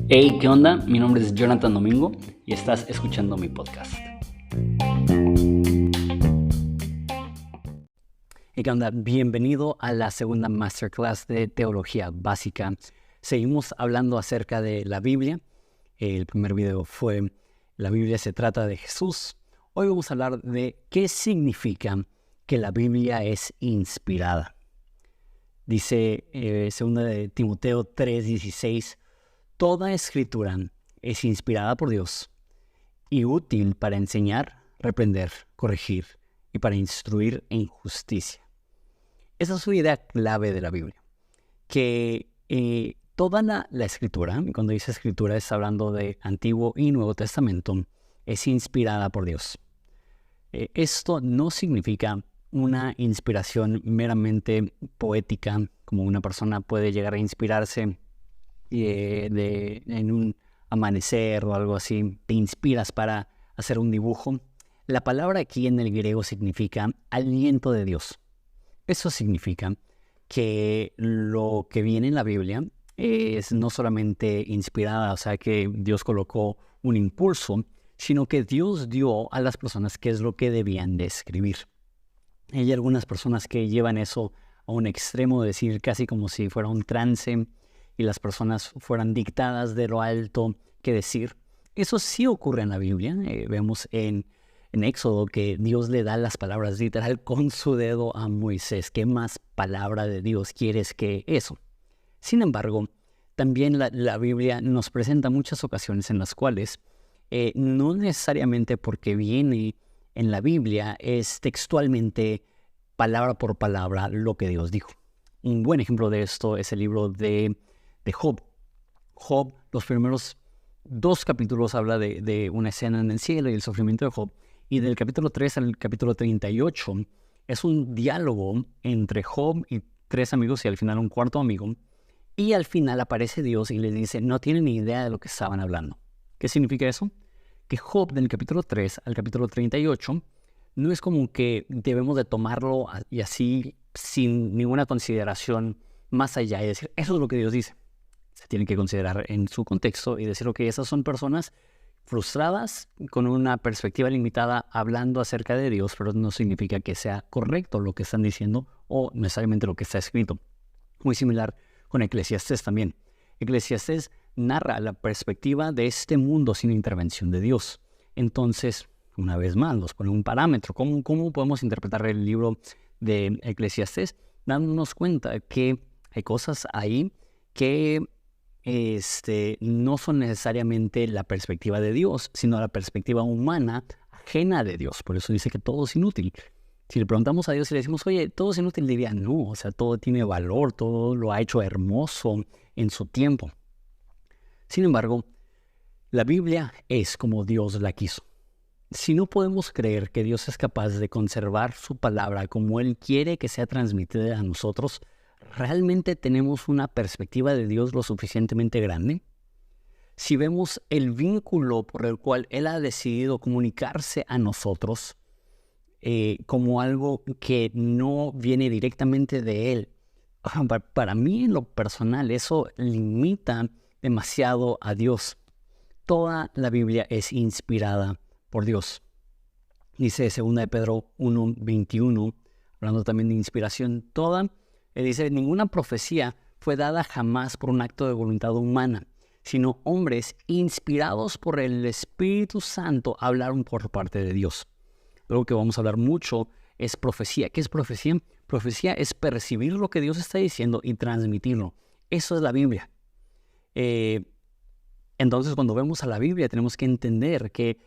Hey, ¿qué onda? Mi nombre es Jonathan Domingo y estás escuchando mi podcast. Hey, ¿qué onda? Bienvenido a la segunda masterclass de Teología Básica. Seguimos hablando acerca de la Biblia. El primer video fue La Biblia se trata de Jesús. Hoy vamos a hablar de qué significa que la Biblia es inspirada. Dice 2 de Timoteo 3:16, toda escritura es inspirada por Dios y útil para enseñar, reprender, corregir y para instruir en justicia. Esa es su idea clave de la Biblia, que toda la escritura, y cuando dice escritura es hablando de Antiguo y Nuevo Testamento, es inspirada por Dios. Esto no significa una inspiración meramente poética, como una persona puede llegar a inspirarse en un amanecer o algo así, te inspiras para hacer un dibujo. La palabra aquí en el griego significa aliento de Dios. Eso significa que lo que viene en la Biblia es no solamente inspirada, o sea que Dios colocó un impulso, sino que Dios dio a las personas qué es lo que debían de escribir. Hay algunas personas que llevan eso a un extremo, de decir casi como si fuera un trance y las personas fueran dictadas de lo alto que decir. Eso sí ocurre en la Biblia. Vemos en Éxodo que Dios le da las palabras literal con su dedo a Moisés. ¿Qué más palabra de Dios quieres que eso? Sin embargo, también la Biblia nos presenta muchas ocasiones en las cuales no necesariamente porque viene en la Biblia es textualmente palabra por palabra lo que Dios dijo. Un buen ejemplo de esto es el libro de Job. Job, los primeros 2 capítulos habla de una escena en el cielo y el sufrimiento de Job. Y del capítulo 3 al capítulo 38 es un diálogo entre Job y 3 amigos y al final un cuarto amigo. Y al final aparece Dios y les dice, no tienen ni idea de lo que estaban hablando. ¿Qué significa eso? Que Job del capítulo 3 al capítulo 38 no es como que debemos de tomarlo y así sin ninguna consideración más allá y decir, eso es lo que Dios dice. Se tiene que considerar en su contexto y decir, ok, esas son personas frustradas con una perspectiva limitada hablando acerca de Dios, pero no significa que sea correcto lo que están diciendo o necesariamente lo que está escrito. Muy similar con Eclesiastés también. Eclesiastés narra la perspectiva de este mundo sin intervención de Dios. Entonces, una vez más, nos pone un parámetro. ¿Cómo podemos interpretar el libro de Eclesiastés? Dándonos cuenta que hay cosas ahí que no son necesariamente la perspectiva de Dios, sino la perspectiva humana ajena de Dios. Por eso dice que todo es inútil. Si le preguntamos a Dios y le decimos, oye, todo es inútil, diría, no, o sea, todo tiene valor, todo lo ha hecho hermoso en su tiempo. Sin embargo, la Biblia es como Dios la quiso. Si no podemos creer que Dios es capaz de conservar su palabra como Él quiere que sea transmitida a nosotros, ¿realmente tenemos una perspectiva de Dios lo suficientemente grande? Si vemos el vínculo por el cual Él ha decidido comunicarse a nosotros como algo que no viene directamente de Él, para mí en lo personal eso limita demasiado a Dios. Toda la Biblia es inspirada por Dios. Dice 2 de Pedro 1:21, hablando también de inspiración, dice, ninguna profecía fue dada jamás por un acto de voluntad humana, sino hombres inspirados por el Espíritu Santo hablaron por parte de Dios. Algo que vamos a hablar mucho es profecía. ¿Qué es profecía? Profecía es percibir lo que Dios está diciendo y transmitirlo. Eso es la Biblia. Entonces, cuando vemos a la Biblia, tenemos que entender que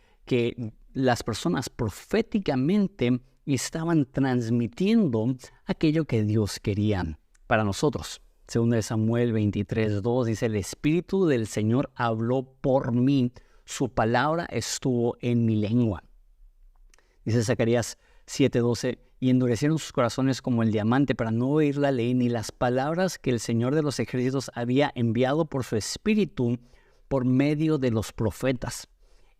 las personas proféticamente estaban transmitiendo aquello que Dios quería para nosotros. Según de Samuel 23:2 dice, el Espíritu del Señor habló por mí, su palabra estuvo en mi lengua. Dice Zacarías 7:12, y endurecieron sus corazones como el diamante para no oír la ley ni las palabras que el Señor de los ejércitos había enviado por su Espíritu por medio de los profetas.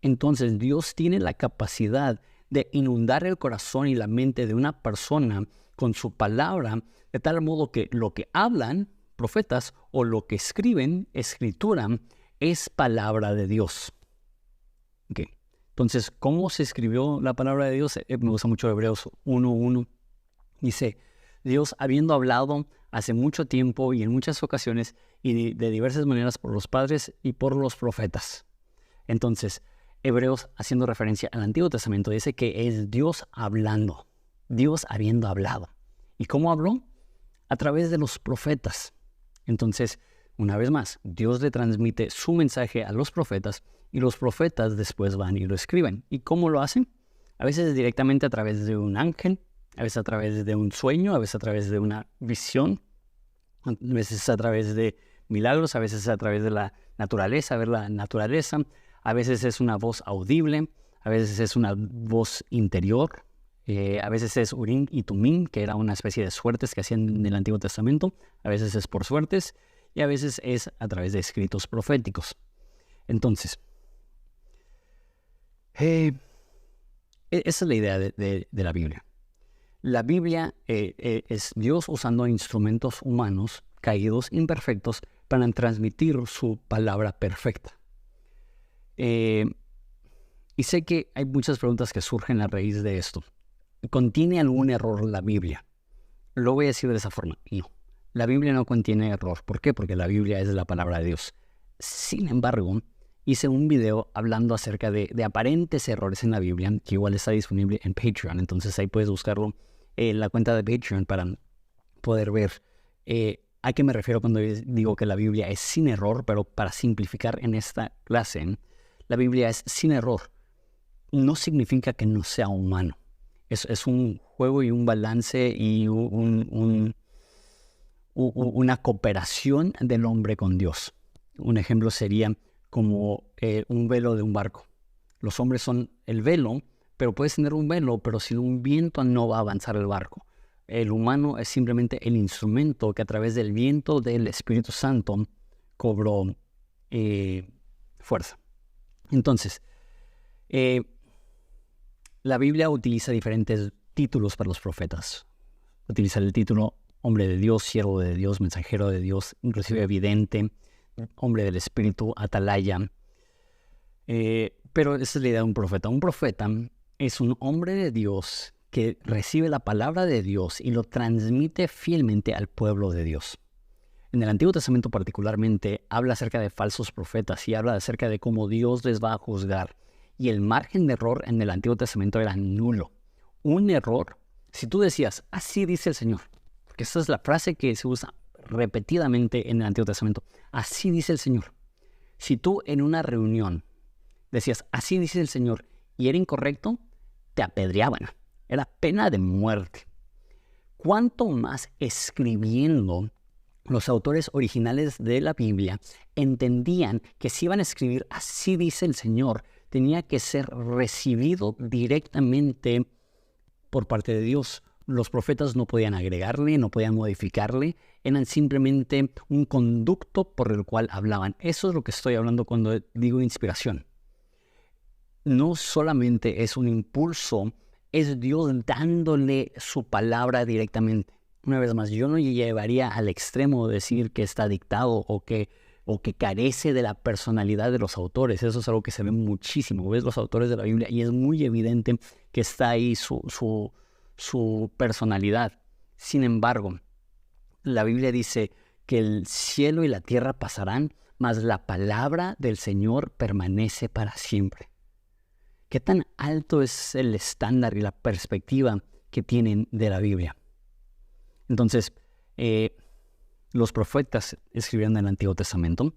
Entonces Dios tiene la capacidad de inundar el corazón y la mente de una persona con su palabra, de tal modo que lo que hablan profetas o lo que escriben, escritura, es palabra de Dios. Okay. Entonces, ¿cómo se escribió la palabra de Dios? Me gusta mucho Hebreos 1:1. Dice, Dios habiendo hablado hace mucho tiempo y en muchas ocasiones y de diversas maneras por los padres y por los profetas. Entonces, Hebreos, haciendo referencia al Antiguo Testamento, dice que es Dios hablando, Dios habiendo hablado. ¿Y cómo habló? A través de los profetas. Entonces, una vez más, Dios le transmite su mensaje a los profetas y los profetas después van y lo escriben. ¿Y cómo lo hacen? A veces directamente a través de un ángel, a veces a través de un sueño, a veces a través de una visión, a veces a través de milagros, a veces a través de la naturaleza, ver la naturaleza, a veces es una voz audible, a veces es una voz interior, a veces es Urim y Tumim, que era una especie de suertes que hacían en el Antiguo Testamento, a veces es por suertes y a veces es a través de escritos proféticos. Entonces, esa es la idea de la Biblia. La Biblia es Dios usando instrumentos humanos, caídos, imperfectos, para transmitir su palabra perfecta. Y sé que hay muchas preguntas que surgen a raíz de esto. ¿Contiene algún error la Biblia? Lo voy a decir de esa forma. No. La Biblia no contiene error. ¿Por qué? Porque la Biblia es la palabra de Dios. Sin embargo, hice un video hablando acerca de aparentes errores en la Biblia, que igual está disponible en Patreon. Entonces ahí puedes buscarlo en la cuenta de Patreon para poder ver a qué me refiero cuando digo que la Biblia es sin error, pero para simplificar en esta clase, la Biblia es sin error. No significa que no sea humano. Es un juego y un balance y una cooperación del hombre con Dios. Un ejemplo sería como un velo de un barco. Los hombres son el velo, pero puedes tener un velo, pero sin un viento no va a avanzar el barco. El humano es simplemente el instrumento que a través del viento del Espíritu Santo cobró fuerza. Entonces, la Biblia utiliza diferentes títulos para los profetas. Utiliza el título hombre de Dios, siervo de Dios, mensajero de Dios, inclusive evidente, hombre del Espíritu, atalaya. Pero esa es la idea de un profeta. Un profeta es un hombre de Dios que recibe la palabra de Dios y lo transmite fielmente al pueblo de Dios. En el Antiguo Testamento particularmente habla acerca de falsos profetas y habla acerca de cómo Dios les va a juzgar. Y el margen de error en el Antiguo Testamento era nulo. Un error, si tú decías, así dice el Señor, porque esa es la frase que se usa repetidamente en el Antiguo Testamento, así dice el Señor. Si tú en una reunión decías, así dice el Señor, y era incorrecto, te apedreaban. Era pena de muerte. ¿Cuánto más escribiendo? Los autores originales de la Biblia entendían que si iban a escribir así dice el Señor, tenía que ser recibido directamente por parte de Dios. Los profetas no podían agregarle, no podían modificarle, eran simplemente un conducto por el cual hablaban. Eso es lo que estoy hablando cuando digo inspiración. No solamente es un impulso, es Dios dándole su palabra directamente. Una vez más, yo no llevaría al extremo de decir que está dictado o que carece de la personalidad de los autores. Eso es algo que se ve muchísimo. Ves los autores de la Biblia y es muy evidente que está ahí su personalidad. Sin embargo, la Biblia dice que el cielo y la tierra pasarán, mas la palabra del Señor permanece para siempre. ¿Qué tan alto es el estándar y la perspectiva que tienen de la Biblia? Entonces, los profetas escribieron el Antiguo Testamento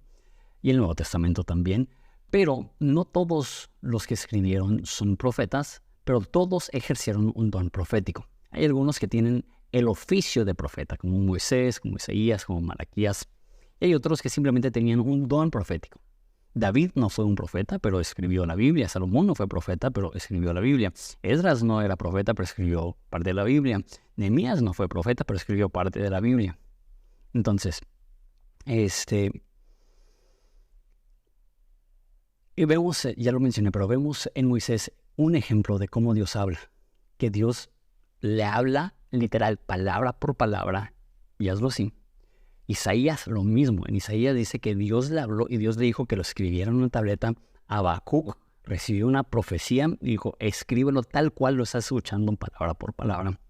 y el Nuevo Testamento también, pero no todos los que escribieron son profetas, pero todos ejercieron un don profético. Hay algunos que tienen el oficio de profeta, como Moisés, como Isaías, como Malaquías, y hay otros que simplemente tenían un don profético. David no fue un profeta, pero escribió la Biblia. Salomón no fue profeta, pero escribió la Biblia. Esdras no era profeta, pero escribió parte de la Biblia. Nehemías no fue profeta, pero escribió parte de la Biblia. Entonces, y vemos, ya lo mencioné, pero vemos en Moisés un ejemplo de cómo Dios habla. Que Dios le habla literal, palabra por palabra, y hazlo así. Isaías lo mismo. En Isaías dice que Dios le habló y Dios le dijo que lo escribiera en una tableta. Habacuc recibió una profecía y dijo, escríbelo tal cual lo estás escuchando palabra por palabra.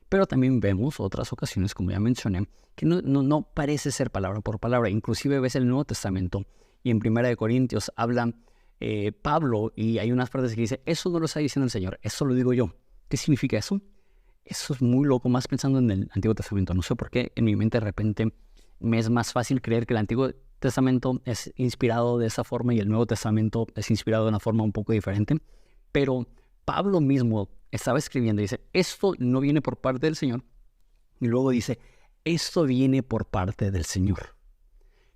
Pero también vemos otras ocasiones, como ya mencioné, que no parece ser palabra por palabra. Inclusive ves el Nuevo Testamento y en 1 Corintios habla Pablo y hay unas partes que dice, eso no lo está diciendo el Señor, eso lo digo yo. ¿Qué significa eso? Eso es muy loco, más pensando en el Antiguo Testamento. No sé por qué en mi mente de repente me es más fácil creer que el Antiguo Testamento es inspirado de esa forma y el Nuevo Testamento es inspirado de una forma un poco diferente. Pero Pablo mismo estaba escribiendo y dice, esto no viene por parte del Señor. Y luego dice, esto viene por parte del Señor.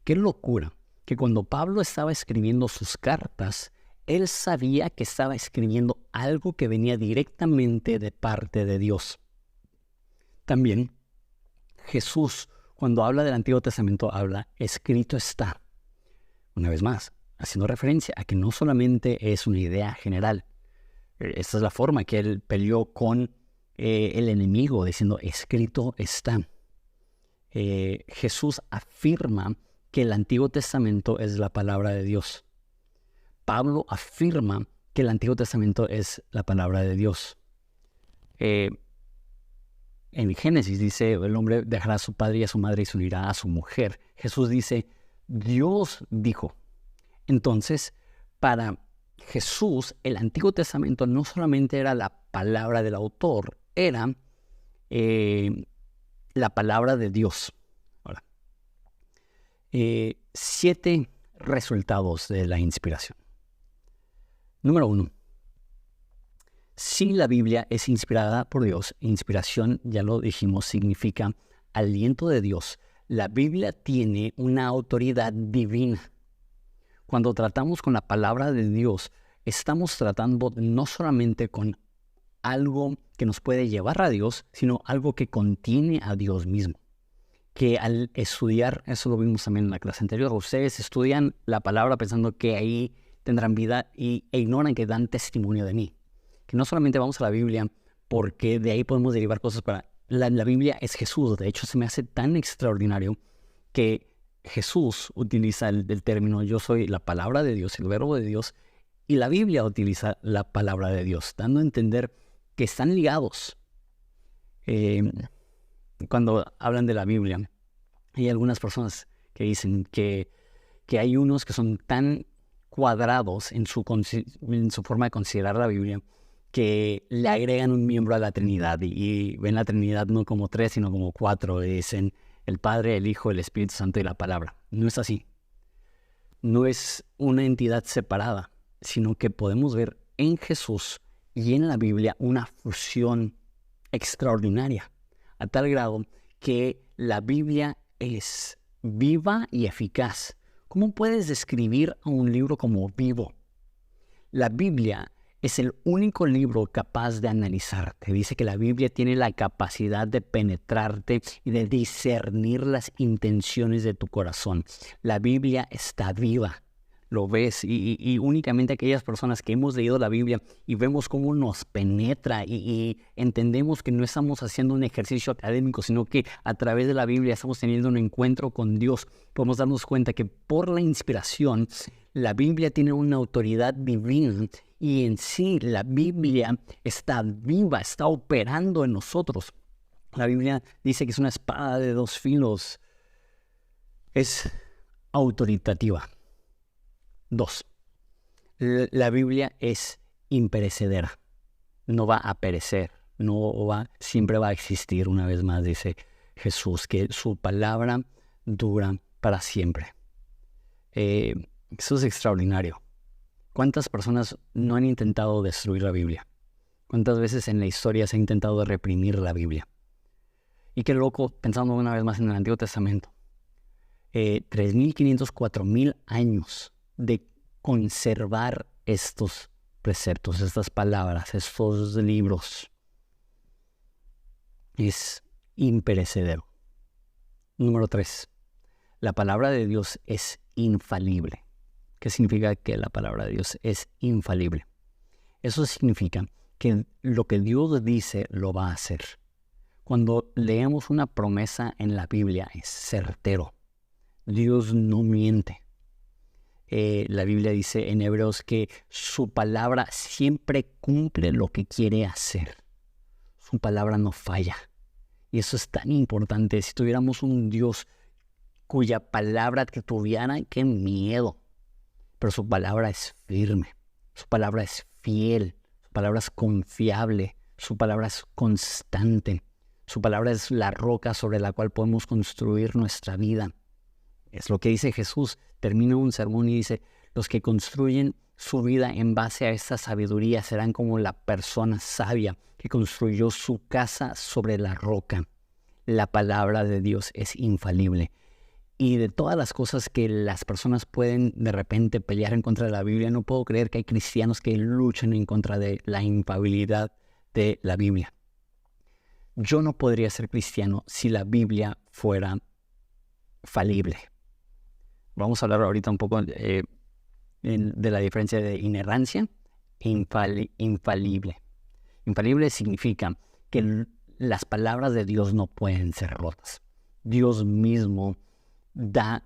Qué locura que cuando Pablo estaba escribiendo sus cartas, él sabía que estaba escribiendo algo que venía directamente de parte de Dios. También Jesús, cuando habla del Antiguo Testamento, habla, escrito está. Una vez más, haciendo referencia a que no solamente es una idea general. Esta es la forma que él peleó con el enemigo, diciendo, escrito está. Jesús afirma que el Antiguo Testamento es la palabra de Dios. Pablo afirma que el Antiguo Testamento es la palabra de Dios. En Génesis dice, el hombre dejará a su padre y a su madre y se unirá a su mujer. Jesús dice, Dios dijo. Entonces, para Jesús, el Antiguo Testamento no solamente era la palabra del autor, era la palabra de Dios. Ahora, 7 resultados de la inspiración. Número 1. Si la Biblia es inspirada por Dios, inspiración, ya lo dijimos, significa aliento de Dios. La Biblia tiene una autoridad divina. Cuando tratamos con la palabra de Dios, estamos tratando no solamente con algo que nos puede llevar a Dios, sino algo que contiene a Dios mismo. Que al estudiar, eso lo vimos también en la clase anterior, ustedes estudian la palabra pensando que ahí tendrán vida e ignoran que dan testimonio de mí. Que no solamente vamos a la Biblia porque de ahí podemos derivar cosas para... La Biblia es Jesús. De hecho, se me hace tan extraordinario que Jesús utiliza el término yo soy la palabra de Dios, el verbo de Dios, y la Biblia utiliza la palabra de Dios, dando a entender que están ligados. Cuando hablan de la Biblia, hay algunas personas que dicen que hay unos que son tan cuadrados en su forma de considerar la Biblia que le agregan un miembro a la Trinidad y ven la Trinidad no como 3, sino como 4. Y dicen el Padre, el Hijo, el Espíritu Santo y la Palabra. No es así. No es una entidad separada, sino que podemos ver en Jesús y en la Biblia una fusión extraordinaria, a tal grado que la Biblia es viva y eficaz. ¿Cómo puedes describir a un libro como vivo? La Biblia es el único libro capaz de analizarte. Dice que la Biblia tiene la capacidad de penetrarte y de discernir las intenciones de tu corazón. La Biblia está viva. Lo ves y únicamente aquellas personas que hemos leído la Biblia y vemos cómo nos penetra y entendemos que no estamos haciendo un ejercicio académico, sino que a través de la Biblia estamos teniendo un encuentro con Dios, podemos darnos cuenta que por la inspiración la Biblia tiene una autoridad divina y en sí la Biblia está viva, está operando en nosotros. La Biblia dice que es una espada de 2 filos, es autoritativa. 2. La Biblia es imperecedera, no va a perecer, siempre va a existir. Una vez más dice Jesús que su palabra dura para siempre. Eso es extraordinario. ¿Cuántas personas no han intentado destruir la Biblia? ¿Cuántas veces en la historia se ha intentado reprimir la Biblia? Y qué loco, pensando una vez más en el Antiguo Testamento. 3.500, 4.000 años de conservar estos preceptos, estas palabras, estos libros. Es imperecedero. Número 3. La palabra de Dios es infalible. ¿Qué significa que la palabra de Dios es infalible? Eso significa que lo que Dios dice lo va a hacer. Cuando leemos una promesa en la Biblia es certero. Dios no miente. La Biblia dice en Hebreos que su palabra siempre cumple lo que quiere hacer. Su palabra no falla. Y eso es tan importante. Si tuviéramos un Dios cuya palabra tuviera, qué miedo. Pero su palabra es firme. Su palabra es fiel. Su palabra es confiable. Su palabra es constante. Su palabra es la roca sobre la cual podemos construir nuestra vida. Es lo que dice Jesús. Termina un sermón y dice, los que construyen su vida en base a esta sabiduría serán como la persona sabia que construyó su casa sobre la roca. La palabra de Dios es infalible. Y de todas las cosas que las personas pueden de repente pelear en contra de la Biblia, no puedo creer que hay cristianos que luchen en contra de la infalibilidad de la Biblia. Yo no podría ser cristiano si la Biblia fuera falible. Vamos a hablar ahorita un poco de la diferencia de inerrancia e infalible. Infalible significa que las palabras de Dios no pueden ser rotas. Dios mismo da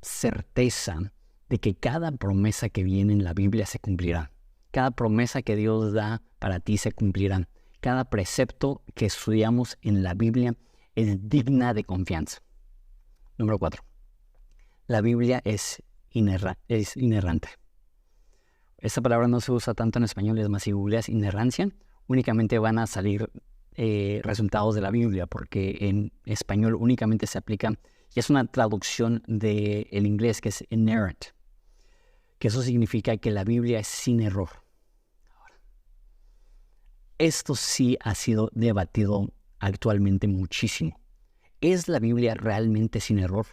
certeza de que cada promesa que viene en la Biblia se cumplirá. Cada promesa que Dios da para ti se cumplirá. Cada precepto que estudiamos en la Biblia es digna de confianza. Número 4. La Biblia es inerrante. Esta palabra no se usa tanto en español, es más, si googleas inerrancia, únicamente van a salir resultados de la Biblia, porque en español únicamente se aplica, y es una traducción del inglés que es inerrant, que eso significa que la Biblia es sin error. Esto sí ha sido debatido actualmente muchísimo. ¿Es la Biblia realmente sin error?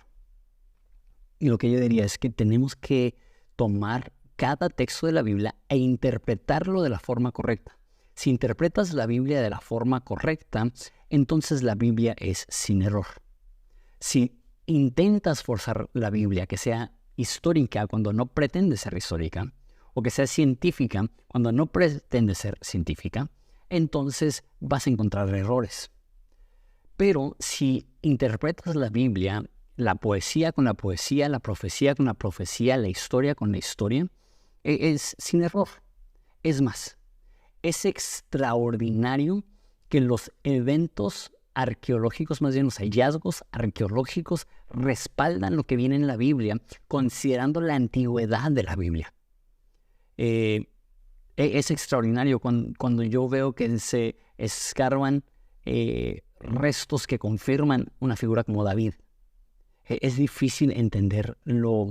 Y lo que yo diría es que tenemos que tomar cada texto de la Biblia e interpretarlo de la forma correcta. Si interpretas la Biblia de la forma correcta, entonces la Biblia es sin error. Si intentas forzar la Biblia que sea histórica cuando no pretende ser histórica, o que sea científica cuando no pretende ser científica, entonces vas a encontrar errores. Pero si interpretas la Biblia, la poesía con la poesía, la profecía con la profecía, la historia con la historia, es sin error. Es más, es extraordinario que los eventos arqueológicos, más bien los hallazgos arqueológicos, respaldan lo que viene en la Biblia, considerando la antigüedad de la Biblia. Es extraordinario cuando yo veo que se escarban restos que confirman una figura como David. Es difícil entender lo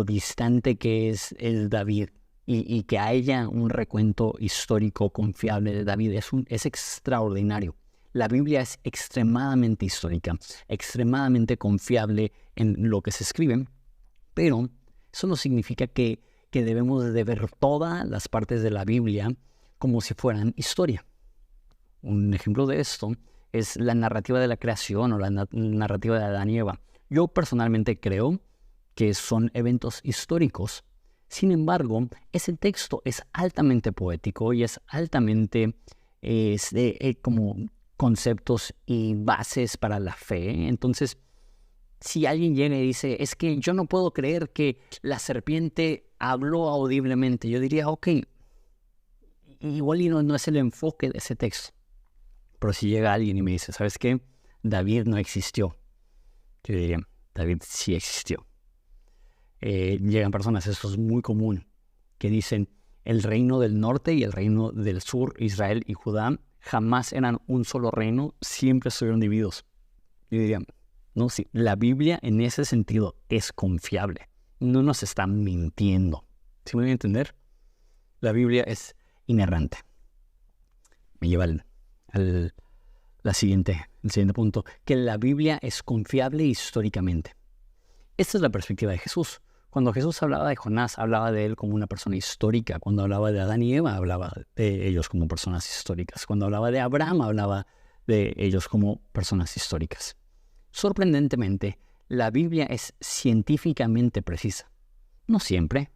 distante que es David y que haya un recuento histórico confiable de David. Es extraordinario. La Biblia es extremadamente histórica, extremadamente confiable en lo que se escribe, pero eso no significa que debemos de ver todas las partes de la Biblia como si fueran historia. Un ejemplo de esto es la narrativa de la creación o la narrativa de Adán y Eva. Yo personalmente creo que son eventos históricos. Sin embargo, ese texto es altamente poético y es altamente como conceptos y bases para la fe. Entonces, si alguien llega y dice, es que yo no puedo creer que la serpiente habló audiblemente, yo diría, ok, igual y no es el enfoque de ese texto. Pero si llega alguien y me dice, ¿sabes qué? David no existió. Yo diría, David sí existió. Llegan personas, eso es muy común, que dicen, el reino del norte y el reino del sur, Israel y Judá, jamás eran un solo reino, siempre estuvieron divididos. Yo diría, no, sí, la Biblia en ese sentido es confiable. No nos está mintiendo. ¿Sí me voy a entender? La Biblia es inerrante. Me lleva al siguiente punto, que la Biblia es confiable históricamente. Esta es la perspectiva de Jesús. Cuando Jesús hablaba de Jonás, hablaba de él como una persona histórica. Cuando hablaba de Adán y Eva, hablaba de ellos como personas históricas. Cuando hablaba de Abraham, hablaba de ellos como personas históricas. Sorprendentemente, la Biblia es científicamente precisa. No siempre.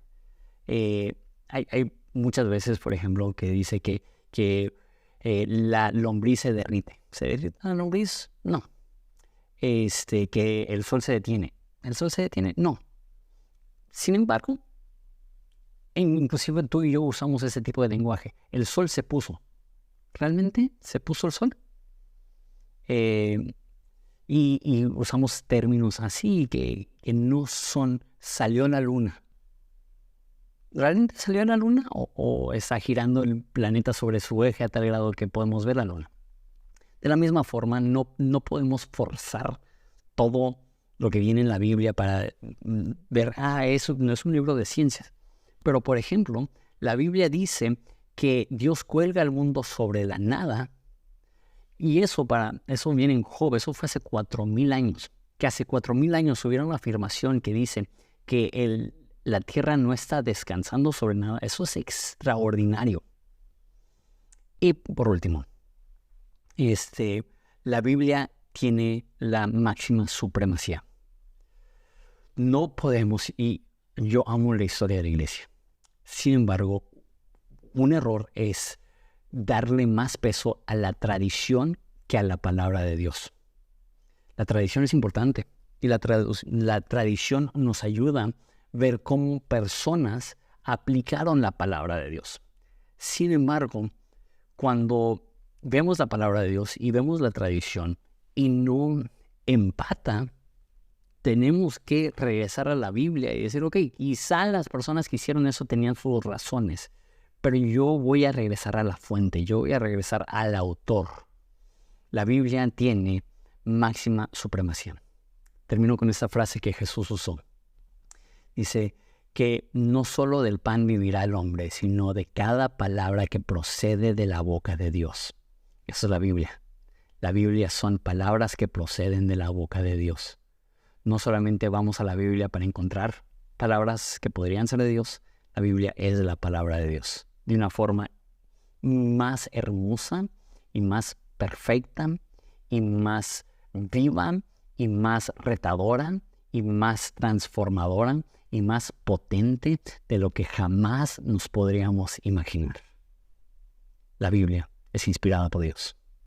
Hay muchas veces, por ejemplo, que dice que la lombriz se derrite. ¿Se derrite la lombriz? No. Que el sol se detiene. ¿El sol se detiene? No. Sin embargo, inclusive tú y yo usamos ese tipo de lenguaje. El sol se puso. ¿Realmente se puso el sol? Y usamos términos así que no son salió la luna. ¿Realmente salió la luna o está girando el planeta sobre su eje a tal grado que podemos ver la luna? De la misma forma, no podemos forzar todo lo que viene en la Biblia para ver, eso no es un libro de ciencias. Pero, por ejemplo, la Biblia dice que Dios cuelga al mundo sobre la nada. Y eso viene en Job, eso fue hace 4,000 años. Que hace 4,000 años hubiera una afirmación que dice que la tierra no está descansando sobre nada. Eso es extraordinario. Y por último, la Biblia tiene la máxima supremacía. No podemos, y yo amo la historia de la iglesia. Sin embargo, un error es darle más peso a la tradición que a la palabra de Dios. La tradición es importante y la tradición nos ayuda a ver cómo personas aplicaron la palabra de Dios. Sin embargo, cuando vemos la palabra de Dios y vemos la tradición y no empata, tenemos que regresar a la Biblia y decir, ok, quizá las personas que hicieron eso tenían sus razones, pero yo voy a regresar a la fuente, yo voy a regresar al autor. La Biblia tiene máxima supremacía. Termino con esta frase que Jesús usó. Dice que no solo del pan vivirá el hombre, sino de cada palabra que procede de la boca de Dios. Eso es la Biblia. La Biblia son palabras que proceden de la boca de Dios. No solamente vamos a la Biblia para encontrar palabras que podrían ser de Dios, la Biblia es la palabra de Dios. De una forma más hermosa y más perfecta y más viva y más retadora y más transformadora y más potente de lo que jamás nos podríamos imaginar. La Biblia es inspirada por Dios.